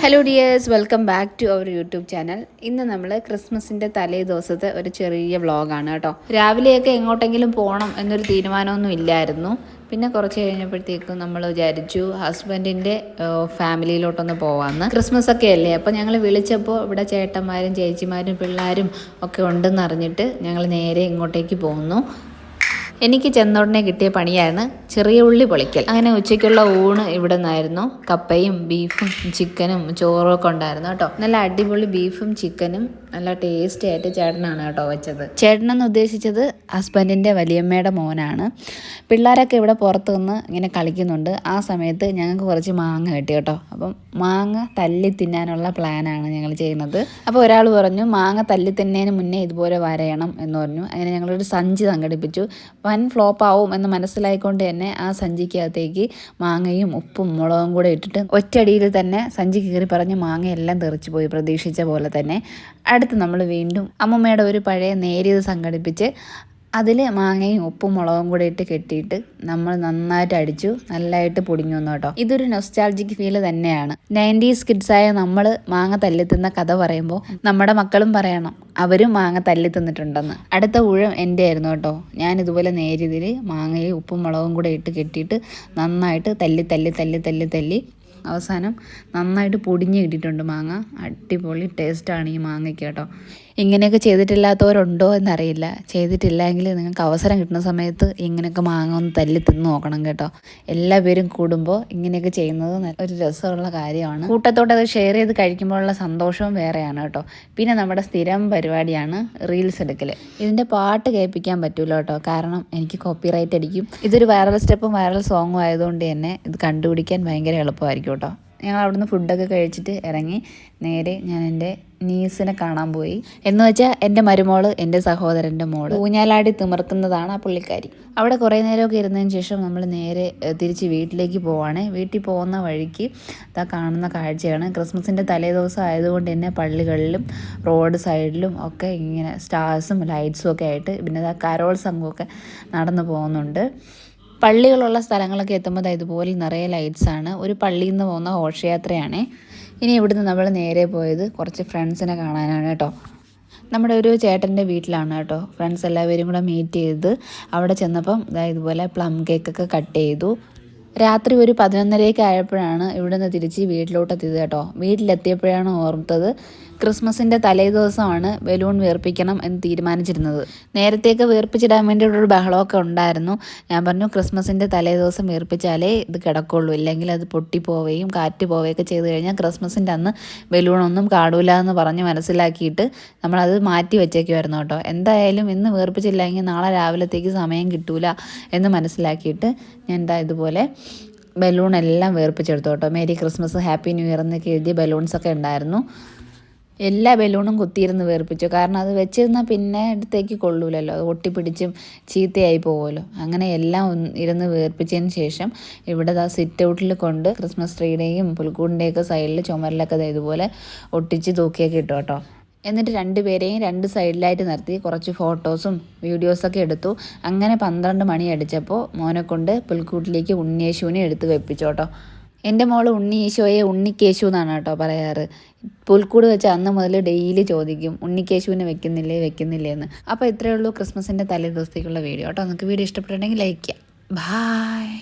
Hello dears, welcome back to our YouTube channel. ഇന്ന് നമ്മൾ ക്രിസ്മസിൻ്റെ തലേ ദിവസത്തെ ഒരു ചെറിയ വ്ളോഗാണ് കേട്ടോ. രാവിലെയൊക്കെ എങ്ങോട്ടെങ്കിലും പോകണം എന്നൊരു തീരുമാനമൊന്നും ഇല്ലായിരുന്നു. പിന്നെ കുറച്ച് കഴിഞ്ഞപ്പോഴത്തേക്കും നമ്മൾ വിചാരിച്ചു ഹസ്ബൻഡിൻ്റെ ഫാമിലിയിലോട്ടൊന്ന് പോകാമെന്ന്. ക്രിസ്മസ് ഒക്കെ അല്ലേ, അപ്പോൾ ഞങ്ങൾ വിളിച്ചപ്പോൾ ഇവിടെ ചേട്ടന്മാരും ചേച്ചിമാരും പിള്ളേരും ഒക്കെ ഉണ്ടെന്ന് അറിഞ്ഞിട്ട് ഞങ്ങൾ നേരെ ഇങ്ങോട്ടേക്ക് പോകുന്നു. എനിക്ക് ചെന്നോടനെ കിട്ടിയ പണിയായിരുന്നു ചെറിയ ഉള്ളി പൊളിക്കൽ. അങ്ങനെ ഉച്ചയ്ക്കുള്ള ഊണ് ഇവിടെ നിന്നായിരുന്നു. കപ്പയും ബീഫും ചിക്കനും ചോറും ഒക്കെ ഉണ്ടായിരുന്നു കേട്ടോ. നല്ല അടിപൊളി ബീഫും ചിക്കനും നല്ല ടേസ്റ്റി ആയിട്ട് ചേട്ടനാണ് കേട്ടോ വെച്ചത്. ചേട്ടനെന്ന് ഉദ്ദേശിച്ചത് ഹസ്ബൻഡിൻ്റെ വലിയമ്മയുടെ മോനാണ്. പിള്ളേരൊക്കെ ഇവിടെ പുറത്ത് നിന്ന് ഇങ്ങനെ കളിക്കുന്നുണ്ട്. ആ സമയത്ത് ഞങ്ങൾക്ക് കുറച്ച് മാങ്ങ കിട്ടി കേട്ടോ. അപ്പം മാങ്ങ തല്ലി തിന്നാനുള്ള പ്ലാനാണ് ഞങ്ങൾ ചെയ്യുന്നത്. അപ്പോൾ ഒരാൾ പറഞ്ഞു മാങ്ങ തല്ലി തിന്നതിന് മുന്നേ ഇതുപോലെ വരയണം എന്ന് പറഞ്ഞു. അങ്ങനെ ഞങ്ങളൊരു സഞ്ചി സംഘടിപ്പിച്ചു. വൻ ഫ്ലോപ്പ് ആവും എന്ന് മനസ്സിലായിക്കൊണ്ട് തന്നെ ആ സഞ്ചിക്കകത്തേക്ക് മാങ്ങയും ഉപ്പും മുളകും കൂടെ ഇട്ടിട്ട് ഒറ്റയടിയിൽ തന്നെ സഞ്ചി കീറി പറഞ്ഞ് മാങ്ങയെല്ലാം തെറിച്ചു പോയി, പ്രതീക്ഷിച്ച പോലെ തന്നെ. അടുത്ത് നമ്മൾ വീണ്ടും അമ്മമ്മയുടെ ഒരു പഴയ നേരിയത് സംഘടിപ്പിച്ച് അതിൽ മാങ്ങയും ഉപ്പും മുളകും കൂടെ ഇട്ട് കെട്ടിയിട്ട് നമ്മൾ നന്നായിട്ട് അടിച്ചു, നല്ലതായിട്ട് പൊടിഞ്ഞു വന്നു കേട്ടോ. ഇതൊരു നൊസ്റ്റാൾജിക് ഫീൽ തന്നെയാണ്. 90s കിഡ്സായ നമ്മൾ മാങ്ങ തല്ലിത്തുന്ന കഥ പറയുമ്പോൾ നമ്മുടെ മക്കളും പറയണം അവരും മാങ്ങ തല്ലി തിന്നിട്ടുണ്ടെന്ന്. അടുത്ത ഊഴം എൻ്റെ ആയിരുന്നു കേട്ടോ. ഞാൻ ഇതുപോലെ നേരിയതിൽ മാങ്ങയും ഉപ്പും മുളകും കൂടെ ഇട്ട് കെട്ടിയിട്ട് നന്നായിട്ട് തല്ലി തല്ലി തല്ലി തല്ലി തല്ലി അവസാനം നന്നായിട്ട് പൊടിഞ്ഞ് കിട്ടിയിട്ടുണ്ട് മാങ്ങ. അടിപൊളി ടേസ്റ്റാണ് ഈ മാങ്ങയ്ക്ക് കേട്ടോ. ഇങ്ങനെയൊക്കെ ചെയ്തിട്ടില്ലാത്തവരുണ്ടോ എന്നറിയില്ല. ചെയ്തിട്ടില്ലെങ്കിൽ നിങ്ങൾക്ക് അവസരം കിട്ടുന്ന സമയത്ത് ഇങ്ങനെയൊക്കെ മാങ്ങ ഒന്ന് തല്ലി തിന്ന് നോക്കണം കേട്ടോ. എല്ലാ പേരും കൂടുമ്പോൾ ഇങ്ങനെയൊക്കെ ചെയ്യുന്നത് ഒരു രസമുള്ള കാര്യമാണ്. കൂട്ടത്തോടെ അത് ഷെയർ ചെയ്ത് കഴിക്കുമ്പോഴുള്ള സന്തോഷവും വേറെയാണ് കേട്ടോ. പിന്നെ നമ്മുടെ സ്ഥിരം പരിപാടിയാണ് റീൽസ് എടുക്കൽ. ഇതിൻ്റെ പാട്ട് കേൾപ്പിക്കാൻ പറ്റൂല കേട്ടോ, കാരണം എനിക്ക് കോപ്പിറൈറ്റ് അടിക്കും. ഇതൊരു വൈറൽ സ്റ്റെപ്പും വൈറൽ സോങ്ങും ആയതുകൊണ്ട് തന്നെ ഇത് കണ്ടുപിടിക്കാൻ ഭയങ്കര എളുപ്പമായിരിക്കും കേട്ടോ. ഞങ്ങൾ അവിടുന്ന് ഫുഡൊക്കെ കഴിച്ചിട്ട് ഇറങ്ങി നേരെ ഞാൻ എൻ്റെ നീസിനെ കാണാൻ പോയി. എന്ന് വെച്ചാൽ എൻ്റെ മരുമോള് എൻ്റെ സഹോദരൻ്റെ മോള് ഊഞ്ഞാലാടി തിമിർക്കുന്നതാണ് ആ പുള്ളിക്കാരി. അവിടെ കുറേ നേരമൊക്കെ ഇരുന്നതിന് ശേഷം നമ്മൾ നേരെ തിരിച്ച് വീട്ടിലേക്ക് പോവാണ്. വീട്ടിൽ പോകുന്ന വഴിക്ക് ഇതാ കാണുന്ന കാഴ്ചയാണ്. ക്രിസ്മസിൻ്റെ തലേ ദിവസം ആയതുകൊണ്ട് തന്നെ പള്ളികളിലും റോഡ് സൈഡിലും ഒക്കെ ഇങ്ങനെ സ്റ്റാർസും ലൈറ്റ്സും ഒക്കെ ആയിട്ട് പിന്നെ ഇതാ കരോൾ സംഘമൊക്കെ നടന്നു പോകുന്നുണ്ട്. പള്ളികളുള്ള സ്ഥലങ്ങളൊക്കെ എത്തുമ്പോൾ ഇതുപോലെ നിറയെ ലൈറ്റ്സാണ്. ഒരു പള്ളിയിൽ നിന്ന് പോകുന്ന ഘോഷയാത്രയാണ്. ഇനി ഇവിടുന്ന് നമ്മൾ നേരെ പോയത് കുറച്ച് ഫ്രണ്ട്സിനെ കാണാനാണ് കേട്ടോ. നമ്മുടെ ഒരു ചേട്ടൻ്റെ വീട്ടിലാണ് കേട്ടോ ഫ്രണ്ട്സ് എല്ലാവരും കൂടെ മീറ്റ് ചെയ്ത്. അവിടെ ചെന്നപ്പം ഇതുപോലെ പ്ലം കേക്കൊക്കെ കട്ട് ചെയ്തു. രാത്രി ഒരു 11:30 ആയപ്പോഴാണ് ഇവിടുന്ന് തിരിച്ച് വീട്ടിലോട്ടെത്തിയത് കേട്ടോ. വീട്ടിലെത്തിയപ്പോഴാണ് ഓർത്തത് ക്രിസ്മസിൻ്റെ തലേ ദിവസമാണ് ബലൂൺ വീർപ്പിക്കണം എന്ന് തീരുമാനിച്ചിരുന്നത്. നേരത്തെയൊക്കെ വീർപ്പിച്ചിടാൻ വേണ്ടിയിട്ടൊരു ബഹളമൊക്കെ ഉണ്ടായിരുന്നു. ഞാൻ പറഞ്ഞു ക്രിസ്മസിൻ്റെ തലേ ദിവസം വീർപ്പിച്ചാലേ ഇത് കിടക്കുള്ളൂ, ഇല്ലെങ്കിൽ അത് പൊട്ടിപ്പോവുകയും കാറ്റ് പോവുകയൊക്കെ ചെയ്ത് കഴിഞ്ഞാൽ ക്രിസ്മസിൻ്റെ അന്ന് ബലൂണൊന്നും കാണൂല എന്ന് പറഞ്ഞ് മനസ്സിലാക്കിയിട്ട് നമ്മളത് മാറ്റി വെച്ചേക്കുമായിരുന്നു കേട്ടോ. എന്തായാലും ഇന്ന് വീർപ്പിച്ചില്ലെങ്കിൽ നാളെ രാവിലത്തേക്ക് സമയം കിട്ടൂല എന്ന് മനസ്സിലാക്കിയിട്ട് ഞാൻ ഇതുപോലെ ബലൂണെല്ലാം വീർപ്പിച്ചെടുത്തു കേട്ടോ. Merry Christmas, happy new year എന്നൊക്കെ എഴുതിയ ബലൂൺസൊക്കെ ഉണ്ടായിരുന്നു. എല്ലാ ബലൂണും കുത്തിയിരുന്ന് വീർപ്പിച്ചു, കാരണം അത് വെച്ചിരുന്നാൽ പിന്നെ അടുത്തേക്ക് കൊള്ളൂലല്ലോ, അത് ഒട്ടിപ്പിടിച്ചും ചീത്തയായി പോകുമല്ലോ. അങ്ങനെ എല്ലാം ഇരുന്ന് വീർപ്പിച്ചതിന് ശേഷം ഇവിടെ സിറ്റ് ഔട്ടിൽ കൊണ്ട് ക്രിസ്മസ് ട്രീയുടെയും പുൽക്കൂടിൻ്റെയൊക്കെ സൈഡിൽ ചുമരിലൊക്കെ ഇതുപോലെ ഒട്ടിച്ച് തൂക്കിയൊക്കെ ഇട്ടു കേട്ടോ. എന്നിട്ട് രണ്ടുപേരെയും രണ്ട് സൈഡിലായിട്ട് നിർത്തി കുറച്ച് ഫോട്ടോസും വീഡിയോസൊക്കെ എടുത്തു. അങ്ങനെ 12 മണി അടിച്ചപ്പോൾ മോനെ കൊണ്ട് പുൽക്കൂട്ടിലേക്ക് ഉണ്ണിയേശുവിനെ എടുത്ത് വെപ്പിച്ചു കേട്ടോ. എൻ്റെ മോള് ഉണ്ണി ഈശോയെ ഉണ്ണിക്കേശു എന്നാണ് കേട്ടോ പറയാറ്. പുൽക്കൂട് വെച്ച് അന്ന് മുതൽ ഡെയിലി ചോദിക്കും ഉണ്ണിക്കേശുവിനെ വെക്കുന്നില്ലേ എന്ന്. അപ്പോൾ ഇത്രയേ ഉള്ളൂ ക്രിസ്മസിൻ്റെ തലേ ദിവസത്തേക്കുള്ള വീഡിയോ കേട്ടോ. നിങ്ങൾക്ക് വീഡിയോ ഇഷ്ടപ്പെട്ടിട്ടുണ്ടെങ്കിൽ ലൈക്ക് ചെയ്യാം. ബായ്.